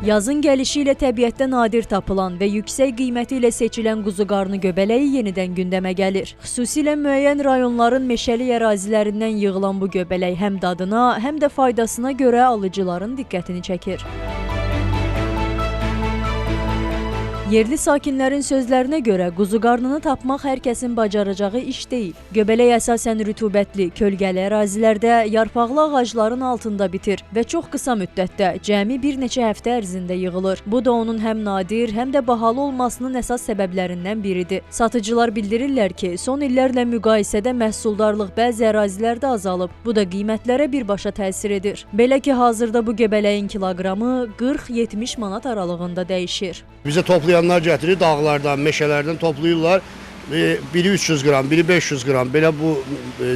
Yazın gəlişi ilə təbiətdə nadir tapılan və yüksək qiyməti ilə seçilən quzuqarnı göbələyi yenidən gündəmə gəlir. Xüsusilə müəyyən rayonların meşəlik ərazilərindən yığılan bu göbələk həm dadına, həm də faydasına görə alıcıların diqqətini çəkir. Yerli sakinlərin sözlərinə görə quzuqarnını tapmaq hər kəsin bacaracağı iş deyil. Göbələk əsasən rütubətli, kölgəli ərazilərdə, yarpaqlı ağacların altında bitir və çox qısa müddətdə, cəmi bir neçə həftə ərzində yığılır. Bu da onun həm nadir, həm də bahalı olmasının əsas səbəblərindən biridir. Satıcılar bildirirlər ki, son illərlə müqayisədə məhsuldarlıq bəzi ərazilərdə azalıb. Bu da qiymətlərə birbaşa təsir edir. Belə ki, hazırda bu göbələyin kiloqramı 40-70 manat aralığında dəyişir. Bizə toplayanlar gətirir dağlardan, meşələrdən toplayırlar. Biri 300 qram, biri 500 qram belə bu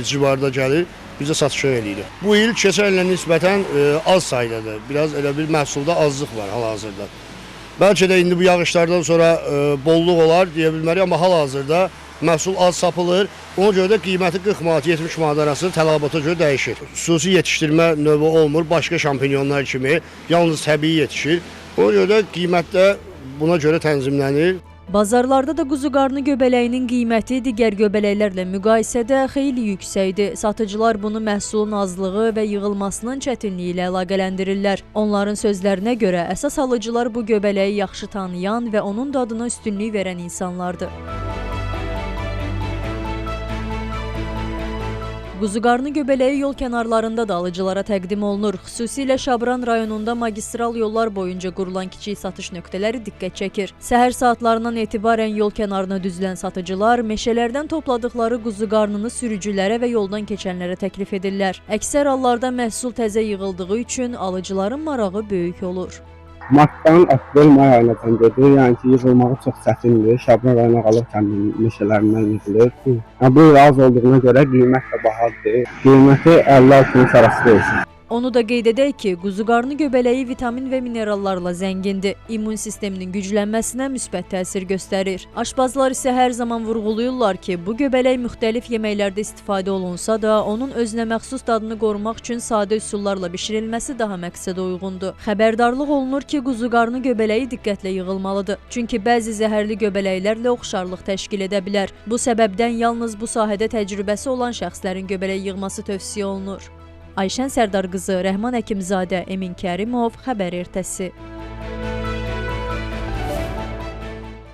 civarda gəlir. Bizə satışa eləyirik. Bu il keçən ilə nisbətən az saydadır. Biraz elə bir məhsulda azlıq var hal-hazırda. Bəlkə də indi bu yağışlardan sonra bolluq olar deyə bilmərik, amma hal-hazırda məhsul az sapılır. Ona görə də qiyməti 40 manat, 70 manat arası tələbata görə dəyişir. Xüsusi yetişdirmə növü olmur, başqa şampinyonlar kimi yalnız təbii yetişir. Ona görə də qiymətdə buna görə tənzimlənir. Bazarlarda da quzuqarnı göbələyinin qiyməti digər göbələklərlə müqayisədə xeyli yüksəkdir. Satıcılar bunu məhsulun azlığı və yığılmasının çətinliyi ilə əlaqələndirirlər. Onların sözlərinə görə əsas alıcılar bu göbələyi yaxşı tanıyan və onun dadına üstünlük verən insanlardır. Quzuqarnı göbələyi yol kənarlarında da alıcılara təqdim olunur. Xüsusilə Şabran rayonunda magistral yollar boyunca qurulan kiçik satış nöqtələri diqqət çəkir. Səhər saatlarından etibarən yol kənarına düzülən satıcılar meşələrdən topladıqları quzuqarnını sürücülərə və yoldan keçənlərə təklif edirlər. Əksər hallarda məhsul təzə yığıldığı üçün alıcıların marağı böyük olur. Martdan aprel-may ayına gedir, yəni ki, yığılmağı çox çətindir. Şabran rayonu Qalıq kəndinin meşələrindən yığılır. Bu il az olduğuna görə qiymət də bahadır. Qiyməti 50-60 arası değişir. Onu da qeyd edək ki, quzuqarnı göbələyi vitamin və minerallarla zəngindir. İmmun sisteminin güclənməsinə müsbət təsir göstərir. Aşbazlar isə hər zaman vurğulayırlar ki, bu göbələk müxtəlif yeməklərdə istifadə olunsa da, onun özünə məxsus dadını qorumaq üçün sadə üsullarla bişirilməsi daha məqsədə uyğundur. Xəbərdarlıq olunur ki, quzuqarnı göbələyi diqqətlə yığılmalıdır. Çünki bəzi zəhərli göbələklərlə oxşarlıq təşkil edə bilər. Bu səbəbdən yalnız bu sahədə təcrübəsi olan şəxslərin göbələk yığması tövsiyə olunur. Ayşən Sərdar qızı, Rəhman Həkimzadə, Emin Kərimov, Xəbər ertəsi.